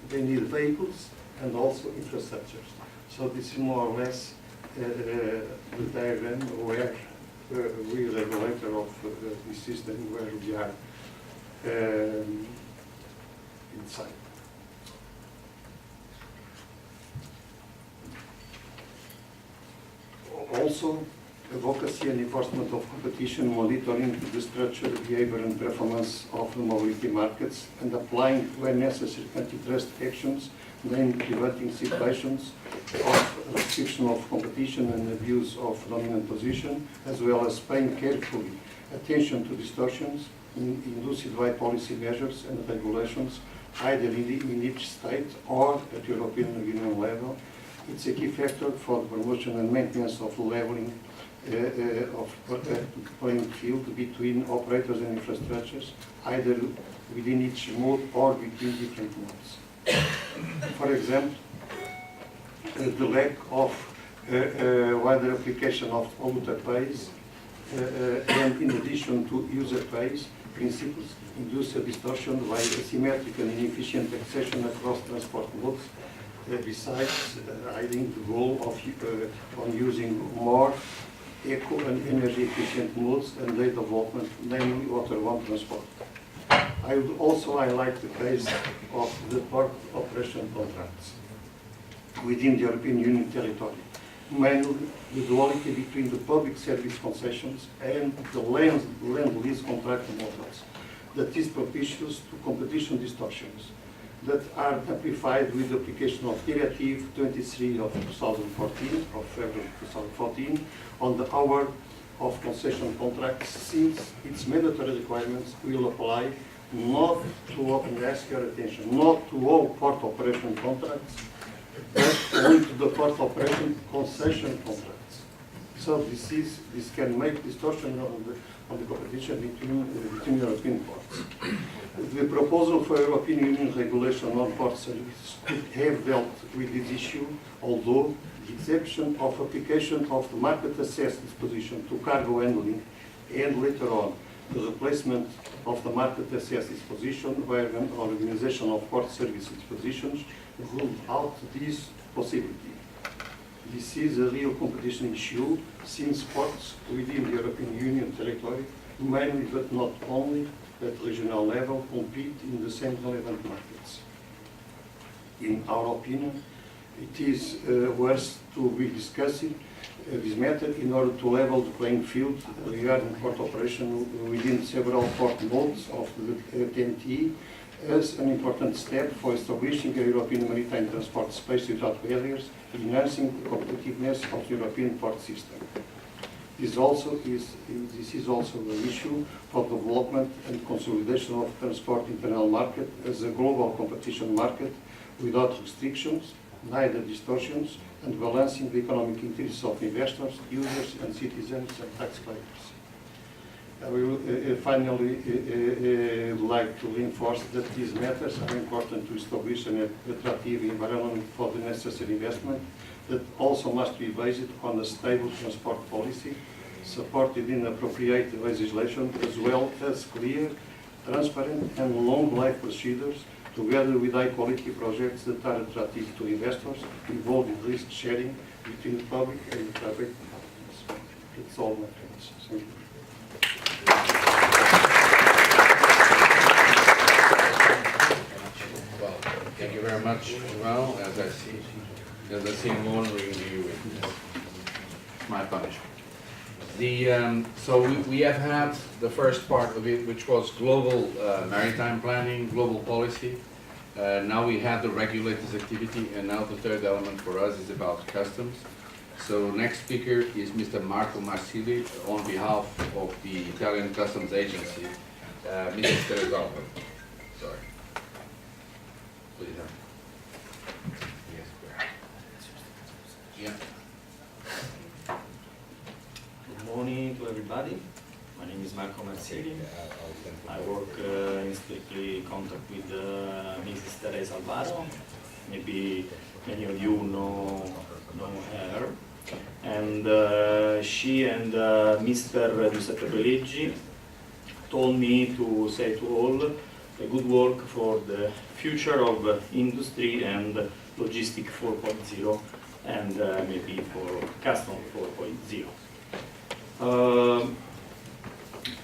they need vehicles and also infrastructures. So this is more or less the diagram where we, regulator of this system, where we are inside. Also, advocacy and enforcement of competition, monitoring the structure, behavior and performance of the mobility markets, and applying when necessary antitrust actions, namely preventing situations of restriction of competition and abuse of dominant position, as well as paying carefully attention to distortions induced by policy measures and regulations, either in each state or at European Union level. It's a key factor for the promotion and maintenance of leveling of playing field between operators and infrastructures, either within each mode or between different modes. For example, the lack of wider application of polluter pays and in addition to user pays principles induce a distortion by asymmetric and inefficient accession across transport modes, besides hiding the goal of on using more eco and energy efficient modes and their development, namely waterborne transport. I would also highlight the case of the port operation contracts within the European Union territory, mainly the duality between the public service concessions and the land lease contract models that is propitious to competition distortions that are amplified with the application of Directive 23 of 2014, of February 2014, on the award of concession contracts, since its mandatory requirements will apply not to, and ask your attention, not to all port operation contracts, but only to the port operation concession contracts. So this can make distortion on the competition between European ports. The proposal for European Union regulation on port services could have dealt with this issue, although the exception of application of the market access disposition to cargo handling and later on the replacement of the market access disposition by an organization of port service dispositions ruled out this possibility. This is a real competition issue since ports within the European Union territory, mainly but not only at regional level, compete in the same relevant markets. In our opinion, it is worth to be discussing this matter in order to level the playing field regarding port operation within several port modes of the TNT as an important step for establishing a European maritime transport space without barriers, enhancing the competitiveness of the European port system. This is also an issue for development and consolidation of transport internal market as a global competition market without restrictions, neither distortions, and balancing the economic interests of investors, users, and citizens and taxpayers. I will finally like to reinforce that these matters are important to establish an attractive environment for the necessary investment that also must be based on a stable transport policy supported in appropriate legislation as well as clear, transparent and long life procedures together with high quality projects that are attractive to investors involving risk sharing between the public and the private companies. That's all my friends. Thank you. Well, thank you very much, João. As I see more review, it's my punishment. So we have had the first part of it, which was global maritime planning, global policy. Now we have the regulators' activity, and now the third element for us is about customs. So next speaker is Mr. Marco Marsili on behalf of the Italian Customs Agency. Mr. Teresalvo. Sorry. Please. Yes. Yeah. Good morning to everybody. My name is Marco Marsili. I work in strictly contact with Mrs. Teresa Alvaro. Maybe many of you know her. And she and Mr. Giuseppe Pelleggi told me to say to all a good work for the future of industry and logistic 4.0 and maybe for custom 4.0.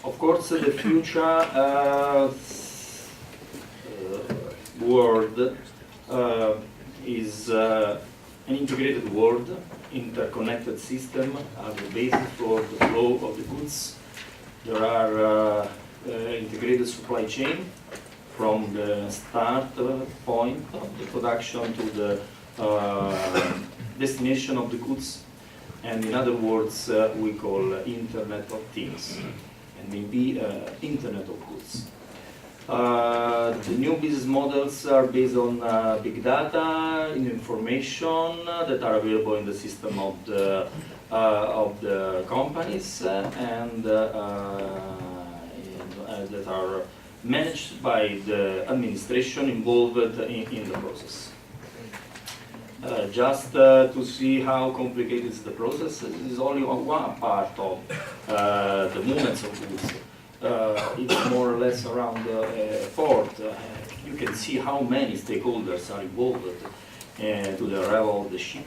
Of course, the future world is an integrated world, interconnected system as the basis for the flow of the goods. There are integrated supply chain from the start point of the production to the destination of the goods, and in other words, we call Internet of Things, and maybe Internet of Goods. The new business models are based on big data and information that are available in the system of the companies and that are managed by the administration involved in the process. Just to see how complicated is the process, this is only one part of the movements of goods. It's more or less around a port. You can see how many stakeholders are involved to the arrival of the ship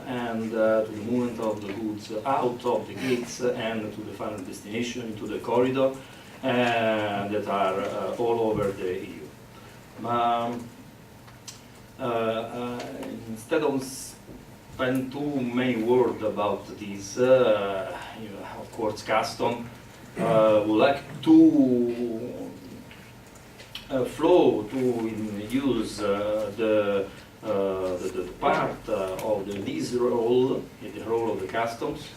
and to the movement of the goods out of the gates and to the final destination, to the corridor that are all over the EU. Instead of spend too many words about this, of course, custom would like to flow to use the part of this role, the role of the customs,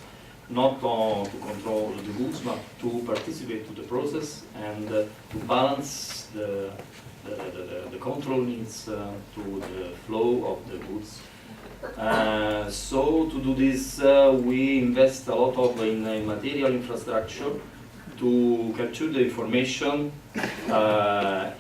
not to control the goods, but to participate to the process and to balance the control needs to the flow of the goods. So to do this, we invest a lot in material infrastructure to capture the information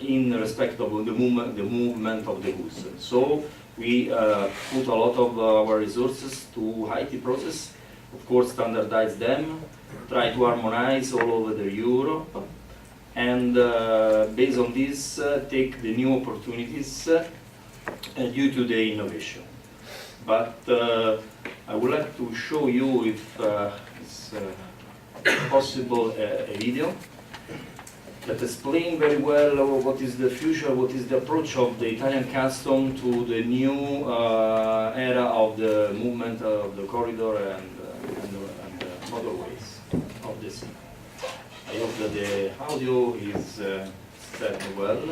in respect of the movement of the goods. So we put a lot of our resources to IT process, of course standardize them, try to harmonize all over the Europe, and based on this take the new opportunities due to the innovation. But I would like to show you, if it's possible, a video that explains very well what is the future, what is the approach of the Italian custom to the new era of the movement of the corridor and the motorways of the sea. I hope that the audio is set well.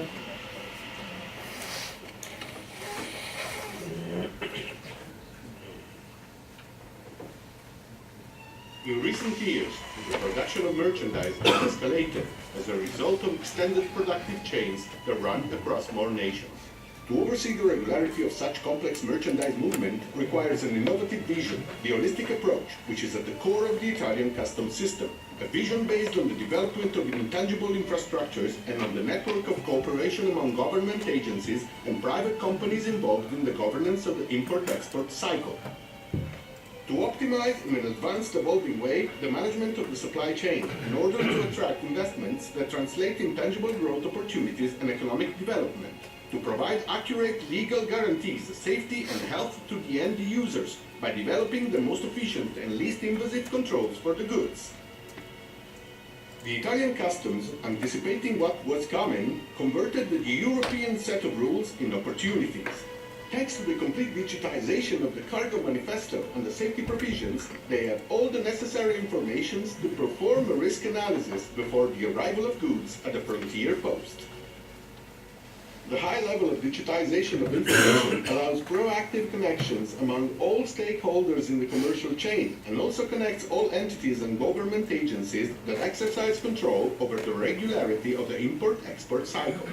In recent years, the production of merchandise has escalated as a result of extended productive chains that run across more nations. To oversee the regularity of such complex merchandise movement requires an innovative vision, the holistic approach, which is at the core of the Italian customs system. A vision based on the development of intangible infrastructures and on the network of cooperation among government agencies and private companies involved in the governance of the import-export cycle. To optimize in an advanced, evolving way the management of the supply chain in order to attract investments that translate in tangible growth opportunities and economic development. To provide accurate legal guarantees of safety and health to the end users by developing the most efficient and least invasive controls for the goods. The Italian customs, anticipating what was coming, converted the European set of rules in opportunities. Thanks to the complete digitization of the cargo manifesto and the safety provisions, they have all the necessary information to perform a risk analysis before the arrival of goods at the frontier post. The high level of digitization of information allows proactive connections among all stakeholders in the commercial chain and also connects all entities and government agencies that exercise control over the regularity of the import-export cycle.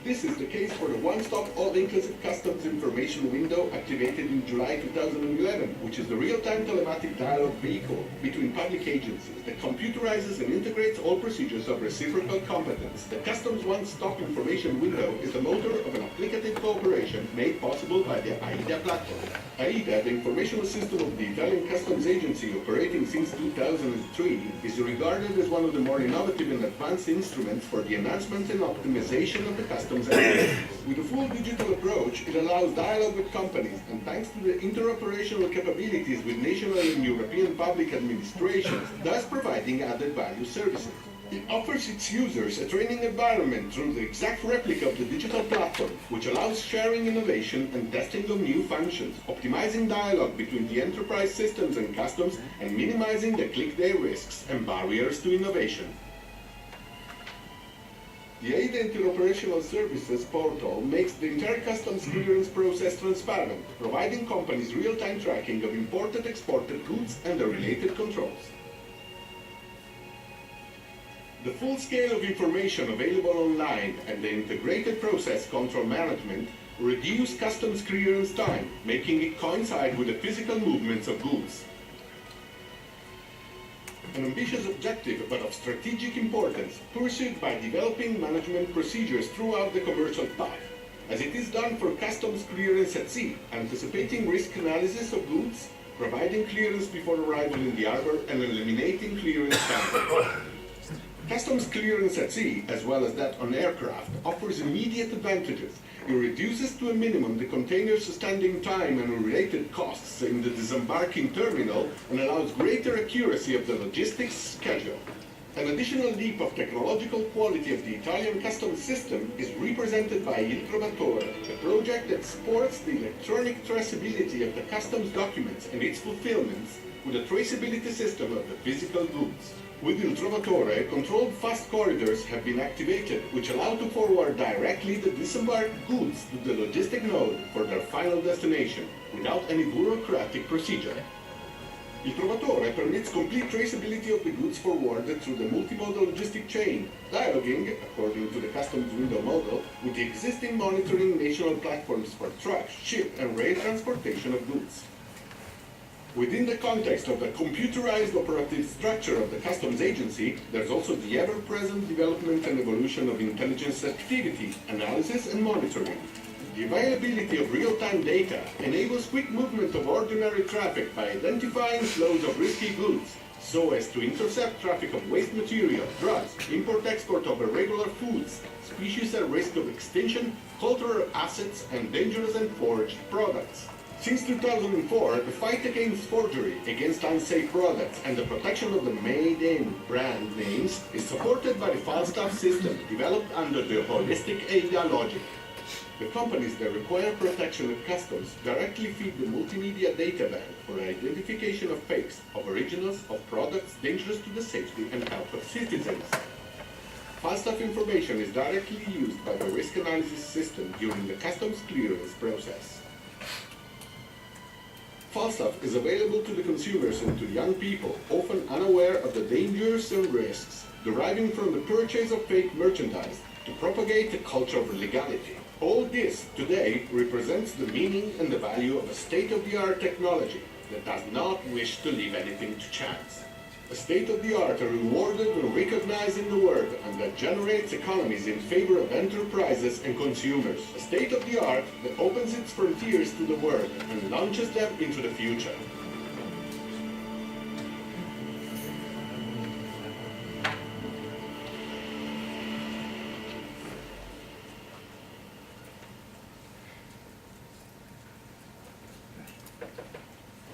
This is the case for the one-stop all-inclusive customs information window activated in July 2011, which is the real-time telematic dialogue vehicle between public agencies that computerizes and integrates all procedures of reciprocal competence. The customs one-stop information window is the motor of an applicative cooperation made possible by the AIDA platform. AIDA, the informational system of the Italian Customs Agency operating since 2003, is regarded as one of the more innovative and advanced instruments for the enhancement and optimization of the customs customs activities. With a full digital approach, it allows dialogue with companies, and thanks to the interoperational capabilities with national and European public administrations, thus providing added value services. It offers its users a training environment through the exact replica of the digital platform, which allows sharing innovation and testing of new functions, optimizing dialogue between the enterprise systems and customs, and minimizing the click-day risks and barriers to innovation. The AIDA Interoperational Services portal makes the entire customs clearance process transparent, providing companies real-time tracking of imported-exported goods and the related controls. The full scale of information available online and the integrated process control management reduce customs clearance time, making it coincide with the physical movements of goods. An ambitious objective, but of strategic importance, pursued by developing management procedures throughout the commercial path, as it is done for customs clearance at sea, anticipating risk analysis of goods, providing clearance before arrival in the harbor, and eliminating clearance time. Customs clearance at sea, as well as that on aircraft, offers immediate advantages. It reduces to a minimum the container's standing time and related costs in the disembarking terminal and allows greater accuracy of the logistics schedule. An additional leap of technological quality of the Italian customs system is represented by Il Trovatore, a project that supports the electronic traceability of the customs documents and its fulfillments with a traceability system of the physical goods. With Il Trovatore, controlled fast corridors have been activated, which allow to forward directly the disembarked goods to the logistic node for their final destination, without any bureaucratic procedure. Il Trovatore permits complete traceability of the goods forwarded through the multimodal logistic chain, dialoguing, according to the customs window model, with the existing monitoring national platforms for truck, ship, and rail transportation of goods. Within the context of the computerized operative structure of the customs agency, there's also the ever-present development and evolution of intelligence activity, analysis and monitoring. The availability of real-time data enables quick movement of ordinary traffic by identifying flows of risky goods, so as to intercept traffic of waste material, drugs, import-export of irregular foods, species at risk of extinction, cultural assets, and dangerous and forged products. Since 2004, the fight against forgery, against unsafe products, and the protection of the made-in brand names is supported by the Falstaff system developed under the holistic AIDA logic. The companies that require protection at customs directly feed the multimedia data bank for identification of fakes, of originals, of products dangerous to the safety and health of citizens. Falstaff information is directly used by the risk analysis system during the customs clearance process. Falstaff is available to the consumers and to young people, often unaware of the dangers and risks deriving from the purchase of fake merchandise, to propagate a culture of legality. All this today represents the meaning and the value of a state-of-the-art technology that does not wish to leave anything to chance. A state-of-the-art rewarded and recognized in the world and that generates economies in favor of enterprises and consumers. A state-of-the-art that opens its frontiers to the world and launches them into the future.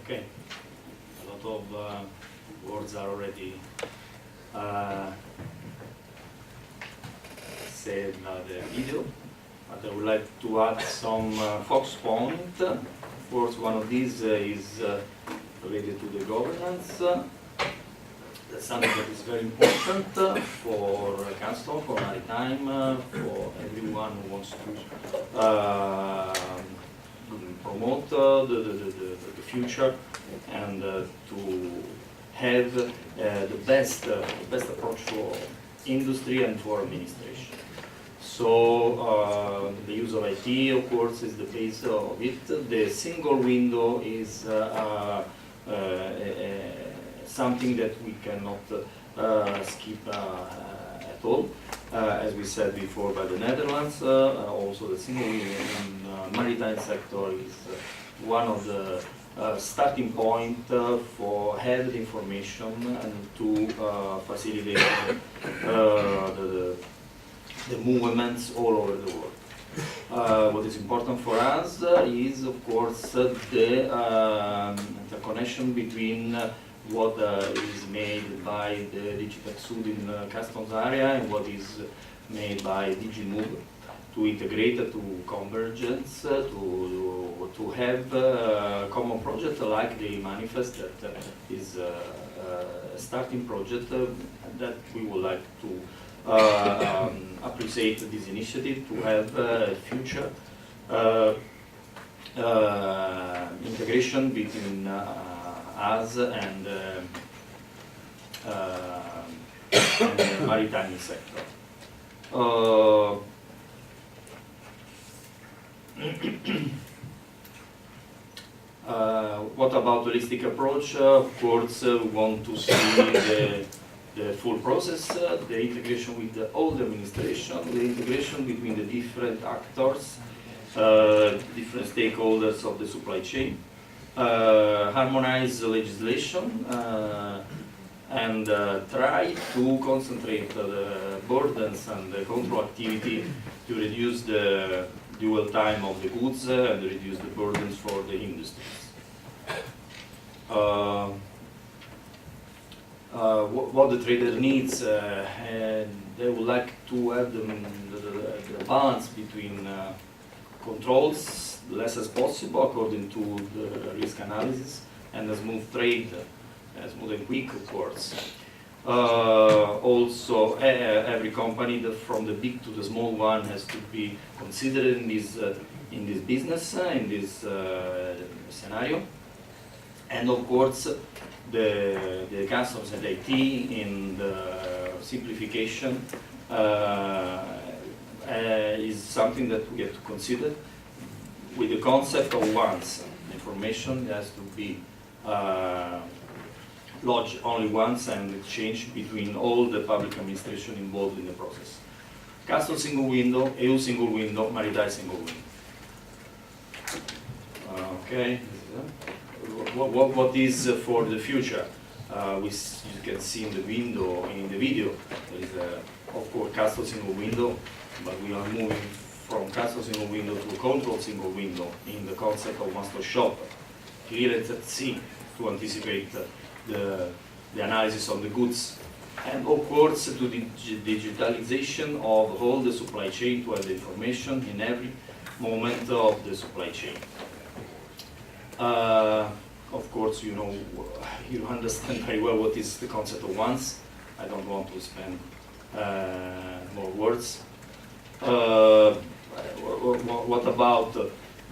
Okay, a lot of words are already said by the video, but I would like to add some focus points. Of course, one of these is related to the governance. That's something that is very important for customs, for maritime, for everyone who wants to promote the future and to have the best approach for industry and for administration. So the use of IT, of course, is the base of it. The single window is something that we cannot skip at all. As we said before by the Netherlands, also the single window in maritime sector is one of the starting point for health information and to facilitate the movements all over the world. What is important for us is, of course, the connection between what is made by the Digitech Sud in customs area and what is made by DigiMove, to integrate, to convergence, to have a common project like the manifest that is a starting project that we would like to appreciate this initiative, to have future integration between us and the maritime sector. What about holistic approach? Of course, we want to see the full process, the integration with all the administration, the integration between the different actors, different stakeholders of the supply chain, harmonize the legislation, and try to concentrate the burdens and the control activity to reduce the dual time of the goods and reduce the burdens for the industries. What the trader needs, and they would like to have the balance between controls, less as possible according to the risk analysis, and a smooth trade, smooth and quick, of course. Also, every company, from the big to the small one, has to be considered in this business, in this scenario. And of course, the customs and IT in the simplification is something that we have to consider with the concept of once. Information has to be lodged only once and exchanged between all the public administration involved in the process. Customs single window, EU single window, maritime single window. Okay. What is for the future? You can see in the video, there is of course customs single window, but we are moving from customs single window to control single window in the concept of one-stop shop, clearance at sea to anticipate the analysis of the goods, and of course to the digitalization of all the supply chain, to have the information in every moment of the supply chain. Of course, you know, you understand very well what is the concept of once. I don't want to spend more words. What about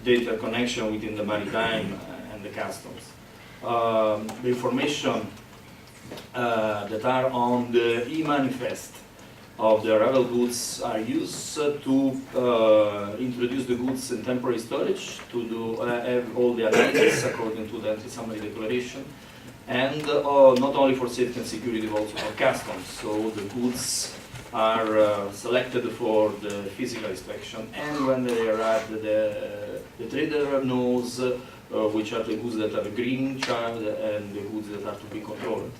data connection within the maritime and the customs? The information that are on the e-manifest of the arrival goods are used to introduce the goods in temporary storage, to do all the analysis according to the anti-summary declaration, and not only for safety and security but also for customs. So the goods are selected for the physical inspection, and when they arrive, the trader knows which are the goods that are green charged and the goods that are to be controlled.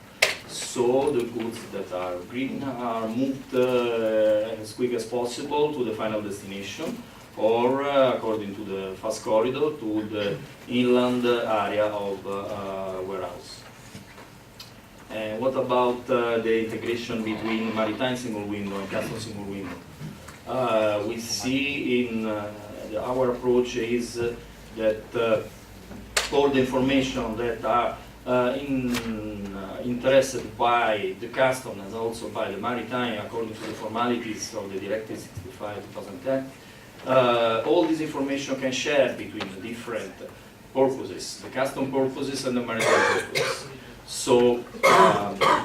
So the goods that are green are moved as quick as possible to the final destination, or according to the fast corridor to the inland area of warehouse. And what about the integration between maritime single window and customs single window? We see in our approach is that all the information that are interested by the custom and also by the maritime according to the formalities of the Directive 65/2010, all this information can share between the different purposes, the custom purposes and the maritime purposes. So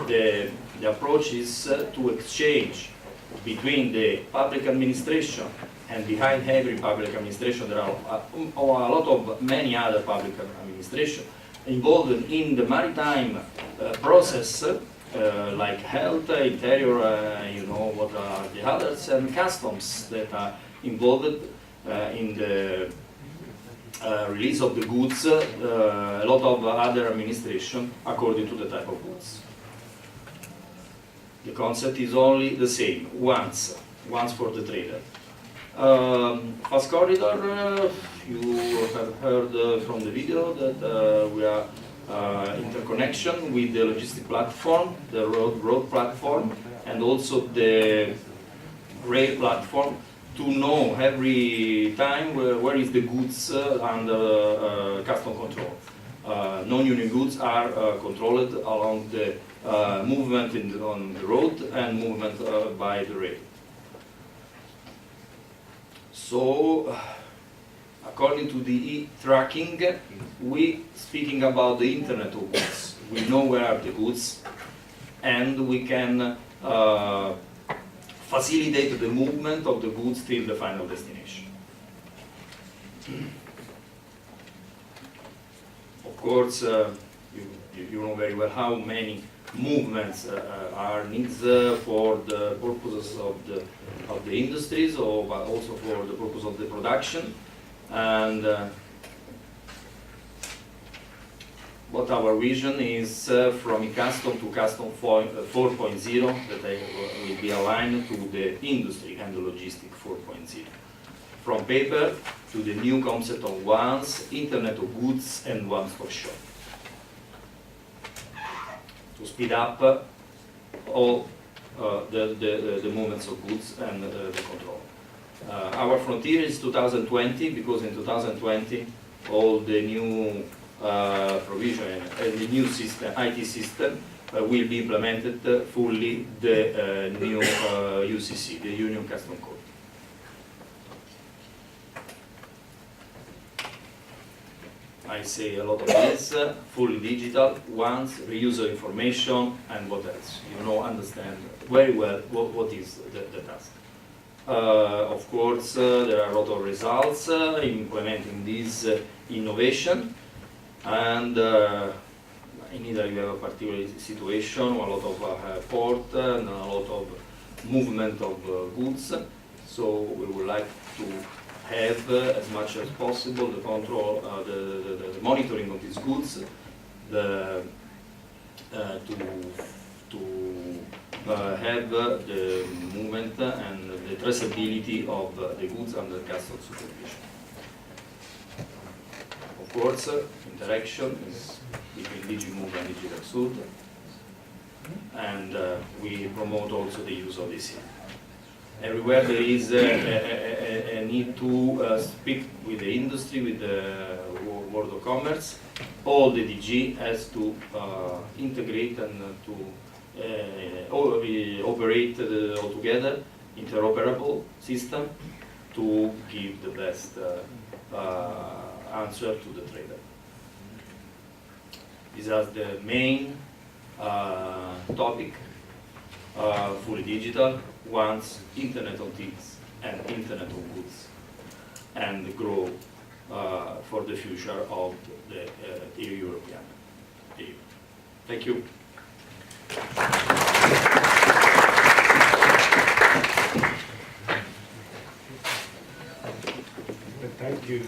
the approach is to exchange between the public administration, and behind every public administration there are a lot of many other public administration involved in the maritime process, like health, interior, you know what are the others, and customs that are involved in the release of the goods, a lot of other administration according to the type of goods. The concept is only the same, once. ones for the trader. Fast corridor, you have heard from the video that we are interconnection with the logistic platform, the road platform, and also the rail platform, to know every time where is the goods under custom control. Non-union goods are controlled along the movement on the road and movement by the rail. So, according to the e-tracking, we speaking about the Internet of goods. We know where are the goods, and we can facilitate the movement of the goods till the final destination. Of course, you know very well how many movements are needed for the purposes of the industries, but also for the purpose of the production. And what our vision is from custom to custom 4.0 that will be aligned to the industry and the logistic 4.0. From paper to the new concept of ONE's, Internet of Goods and one-stop shop. To speed up all the movements of goods and the control. Our frontier is 2020, because in 2020 all the new provision and the new system, IT system, will be implemented fully the new UCC, the Union Custom Code. I say a lot of this, fully digital, once, reuse of information, and what else? You know, understand very well what is the task. Of course, there are a lot of results implementing this innovation, and in Italy we have a particular situation, a lot of port and a lot of movement of goods, so we would like to have as much as possible the control, the monitoring of these goods, to have the movement and the traceability of the goods under custom supervision. Of course, interaction is between DigiMove and DigiTaxud, and we promote also the use of this. Everywhere there is a need to speak with the industry, with the World of Commerce, all the DG has to integrate and to operate all together, interoperable system, to give the best answer to the trader. These are the main topic, fully digital, once Internet of Things and Internet of Goods, and grow for the future of the European EU. Thank you. Thank you,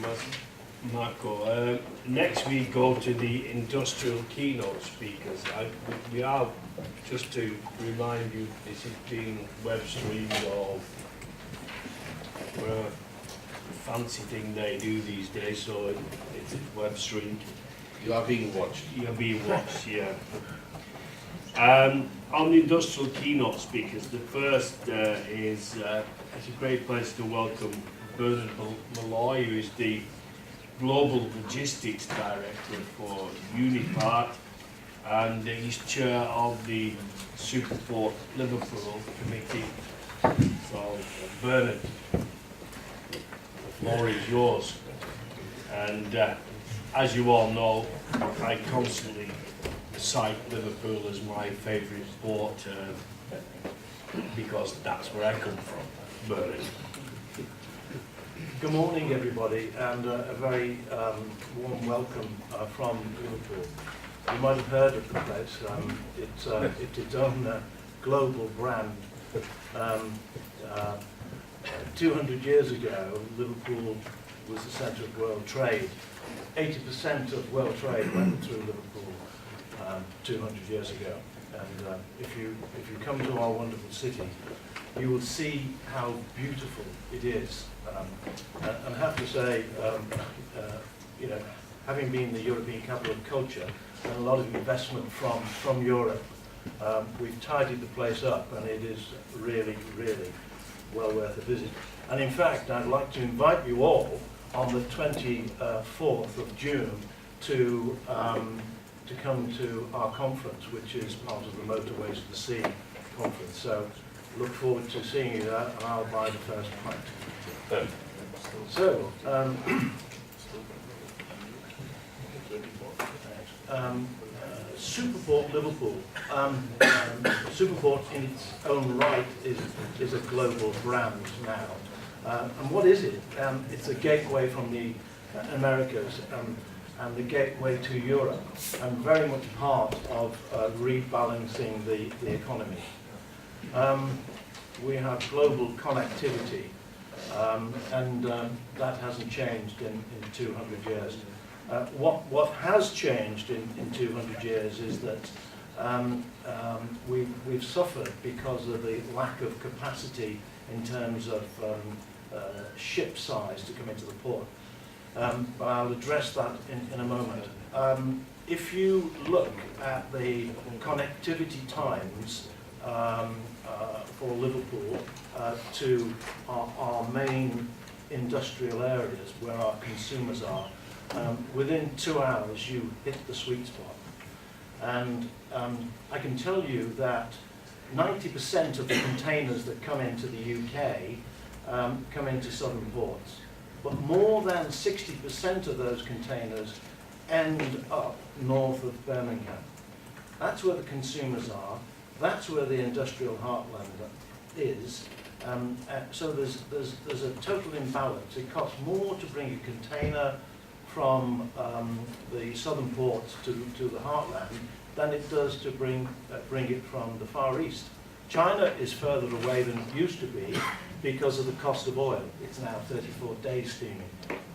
Marco. Next we go to the industrial keynote speakers. We are, just to remind you, this is being web streamed, or a fancy thing they do these days, so it's web streamed. You are being watched. You're being watched, yeah. On the industrial keynote speakers, the first is, it's a great place to welcome Bernard Malloy, who is the Global Logistics Director for Unipart, and he's chair of the Superport Liverpool Committee. So, Bernard, the floor is yours. And as you all know, I constantly cite Liverpool as my favourite port because that's where I come from. Bernard. Good morning, everybody, and a very warm welcome from Liverpool. You might have heard of the place. It's its own global brand. 200 years ago, Liverpool was the centre of world trade. 80% of world trade went through Liverpool 200 years ago. And if you come to our wonderful city, you will see how beautiful it is. And I have to say, you know, having been the European capital of culture and a lot of investment from Europe, we've tidied the place up, and it is really, really well worth a visit. And in fact, I'd like to invite you all on the 24th of June to come to our conference, which is part of the Motorways of the Sea conference. So look forward to seeing you there, and I'll buy the first pint. So, Superport Liverpool. Superport in its own right is a global brand now. And what is it? It's a gateway from the Americas and the gateway to Europe, and very much part of rebalancing the economy. We have global connectivity, and that hasn't changed in 200 years. What has changed in 200 years is that we've suffered because of the lack of capacity in terms of ship size to come into the port. But I'll address that in a moment. If you look at the connectivity times for Liverpool to our main industrial areas where our consumers are, within 2 hours you hit the sweet spot. And I can tell you that 90% of the containers that come into the UK come into southern ports. But more than 60% of those containers end up north of Birmingham. That's where the consumers are. That's where the industrial heartland is. So there's a total imbalance. It costs more to bring a container from the southern ports to the heartland than it does to bring it from the Far East. China is further away than it used to be because of the cost of oil. It's now 34 days steaming.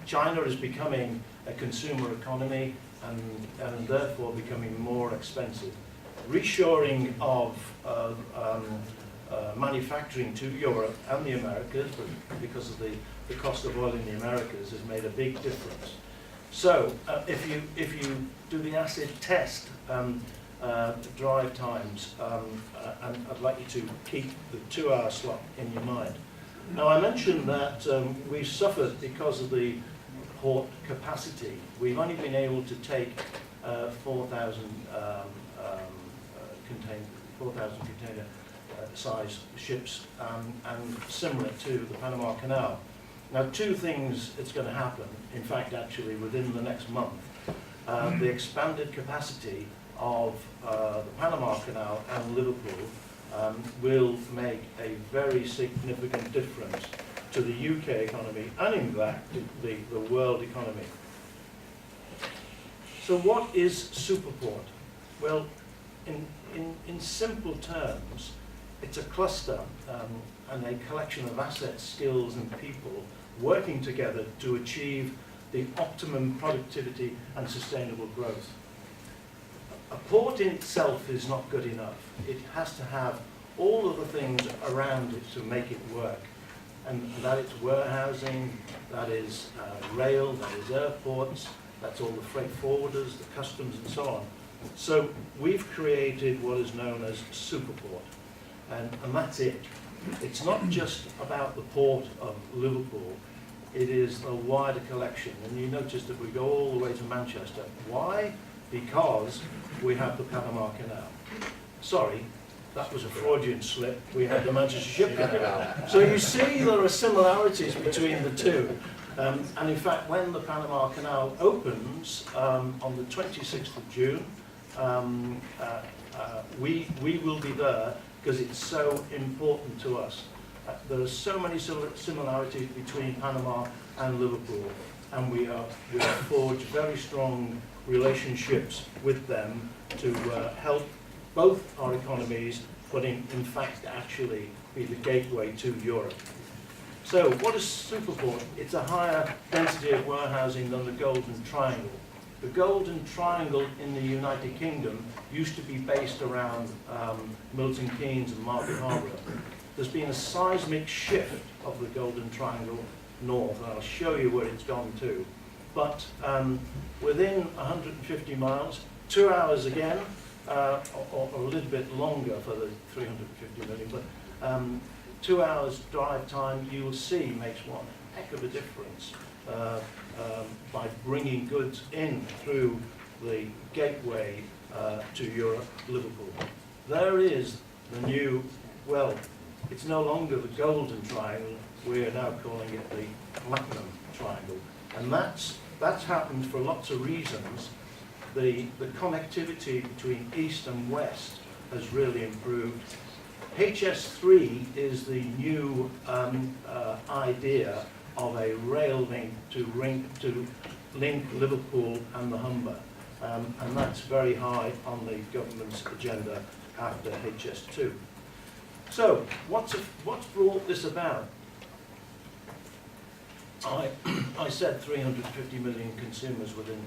China is becoming a consumer economy and therefore becoming more expensive. Reshoring of manufacturing to Europe and the Americas, but because of the cost of oil in the Americas, has made a big difference. So if you do the acid test drive times, and I'd like you to keep the 2-hour slot in your mind. Now, I mentioned that we've suffered because of the port capacity. We've only been able to take 4,000 container size ships, and similar to the Panama Canal. Now, 2 things it's going to happen. In fact, actually, within the next month, the expanded capacity of the Panama Canal and Liverpool will make a very significant difference to the UK economy and, in fact, the world economy. So what is Superport? Well, in simple terms, it's a cluster and a collection of assets, skills and people working together to achieve the optimum productivity and sustainable growth. A port in itself is not good enough. It has to have all of the things around it to make it work. And that is warehousing, that is rail, that is airports, that's all the freight forwarders, the customs and so on. So we've created what is known as Superport, and that's it. It's not just about the port of Liverpool, it is a wider collection. And you notice that we go all the way to Manchester. Why? Because we have the Panama Canal. Sorry, that was a Freudian slip. We have the Manchester Ship Canal. So you see there are similarities between the two. And in fact, when the Panama Canal opens on the 26th of June, we will be there because it's so important to us. There are so many similarities between Panama and Liverpool, and we have forged very strong relationships with them to help both our economies, but in fact actually be the gateway to Europe. So what is Superport? It's a higher density of warehousing than the Golden Triangle. The Golden Triangle in the United Kingdom used to be based around Milton Keynes and Market Harbour. there's been a seismic shift of the Golden Triangle north, and I'll show you where it's gone to. But within 150 miles, 2 hours again, or a little bit longer for the 350 million, but 2 hours drive time, you'll see, makes one heck of a difference by bringing goods in through the gateway to Europe, Liverpool. There is the new, well, it's no longer the Golden Triangle, we're now calling it the Platinum Triangle. And that's happened for lots of reasons. The connectivity between east and west has really improved. HS3 is the new idea of a rail link to link Liverpool and the Humber. And that's very high on the government's agenda after HS2. So, what's brought this about? I said 350 million consumers within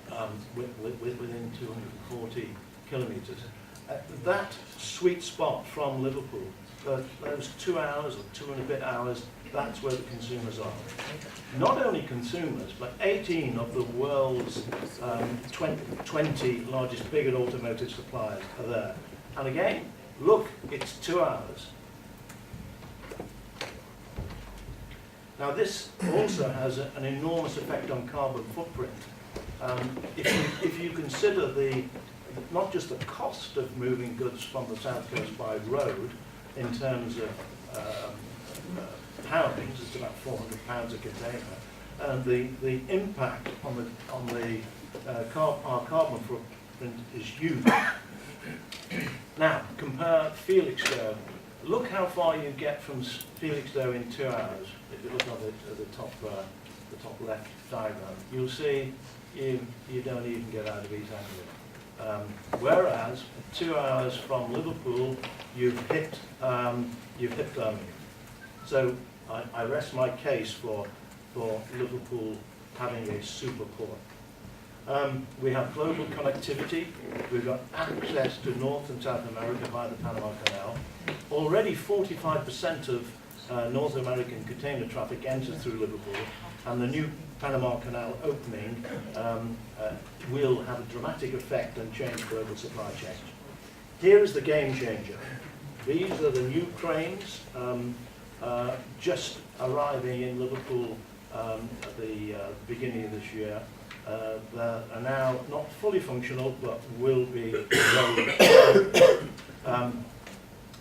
240 kilometres. That sweet spot from Liverpool, those 2 hours or 2 and a bit hours, that's where the consumers are. Not only consumers, but 18 of the world's 20 largest big and automotive suppliers are there. And again, look, it's 2 hours. Now this also has an enormous effect on carbon footprint. If you consider not just the cost of moving goods from the south coast by road in terms of pounds, it's about £400 a container, and the impact on our carbon footprint is huge. Now compare Felixstowe. Look how far you get from Felixstowe in 2 hours. If you look at the top left diagram, you'll see you don't even get out of East Anglia. Whereas 2 hours from Liverpool, you've hit Birmingham. So I rest my case for Liverpool having a super port. We have global connectivity. We've got access to North and South America via the Panama Canal. Already 45% of North American container traffic enters through Liverpool, and the new Panama Canal opening will have a dramatic effect and change global supply chains. Here is the game changer. These are the new cranes just arriving in Liverpool at the beginning of this year. They are now not fully functional, but will be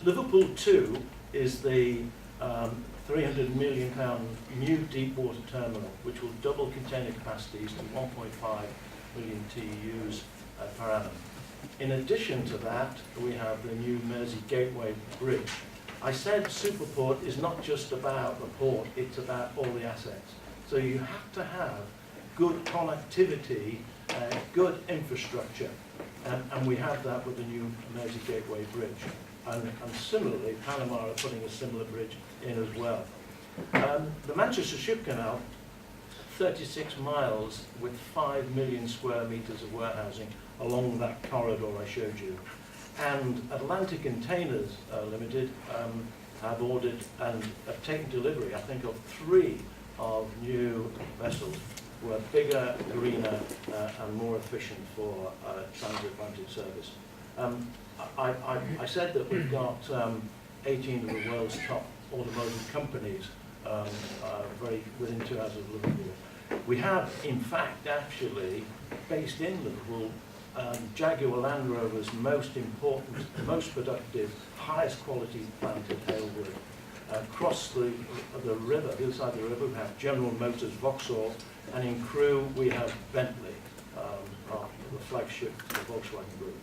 Liverpool 2 is the £300 million new deep water terminal, which will double container capacities to 1.5 million TEUs per annum. In addition to that, we have the new Mersey Gateway Bridge. I said Superport is not just about the port, it's about all the assets. So you have to have good connectivity, good infrastructure, and we have that with the new Mersey Gateway Bridge. And similarly, Panama are putting a similar bridge in as well. The Manchester Ship Canal, 36 miles with 5 million square metres of warehousing along that corridor I showed you. And Atlantic Containers Limited have ordered and have taken delivery, I think, of 3 of new vessels who are bigger, greener, and more efficient for transatlantic service. I said that we've got 18 of the world's top automotive companies within 2 hours of Liverpool. We have, in fact, actually, based in Liverpool, Jaguar Land Rover's most important, most productive, highest quality plant at Halewood. Across the river, the other side of the river, we have General Motors, Vauxhall, and in Crewe we have Bentley, the flagship of the Volkswagen Group.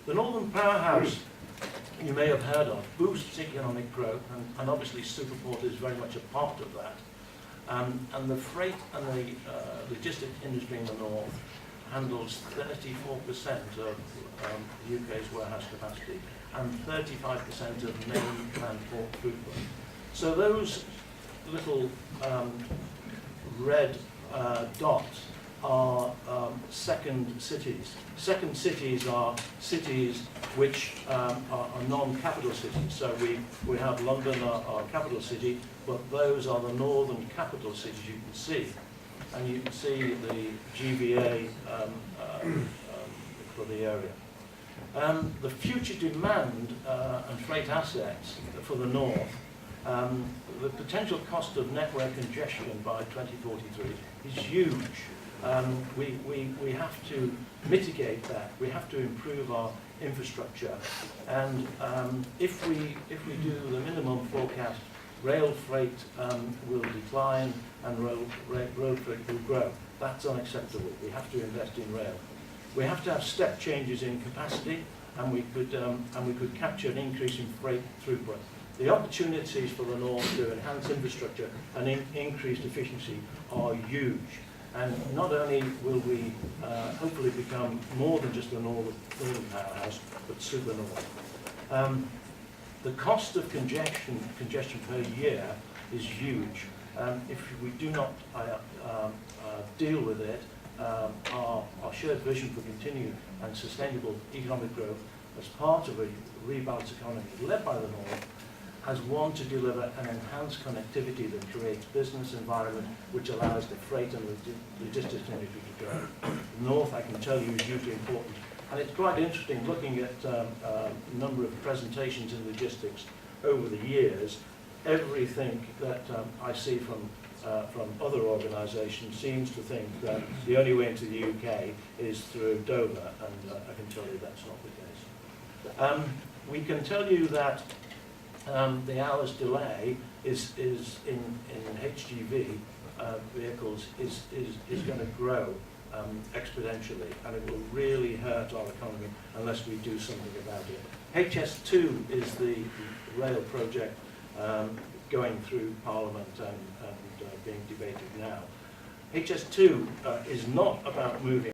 The Northern Powerhouse, you may have heard of, boosts economic growth, and obviously Superport is very much a part of that. And the freight and the logistics industry in the north handles 34% of the UK's warehouse capacity and 35% of mainland port throughput. So those little red dots are second cities. Second cities are cities which are non-capital cities. So we have London, our capital city, but those are the northern capital cities you can see. And you can see the GVA for the area. The future demand and freight assets for the north, the potential cost of network congestion by 2043 is huge. We have to mitigate that. We have to improve our infrastructure. And if we do the minimum forecast, rail freight will decline and road freight will grow. That's unacceptable. We have to invest in rail. We have to have step changes in capacity, and we could capture an increase in freight throughput. The opportunities for the north to enhance infrastructure and increase efficiency are huge. And not only will we hopefully become more than just a northern powerhouse, but super north. The cost of congestion per year is huge. If we do not deal with it, our shared vision for continued and sustainable economic growth as part of a rebalanced economy led by the north has one to deliver an enhanced connectivity that creates business environment which allows the freight and logistics industry to grow. The north, I can tell you, is hugely important. And it's quite interesting looking at a number of presentations in logistics over the years. Everything that I see from other organisations seems to think that the only way into the UK is through Dover, and I can tell you that's not the case. We can tell you that the hour's delay is in HGV vehicles is going to grow exponentially, and it will really hurt our economy unless we do something about it. HS2 is the rail project going through Parliament and being debated now. HS2 is not about moving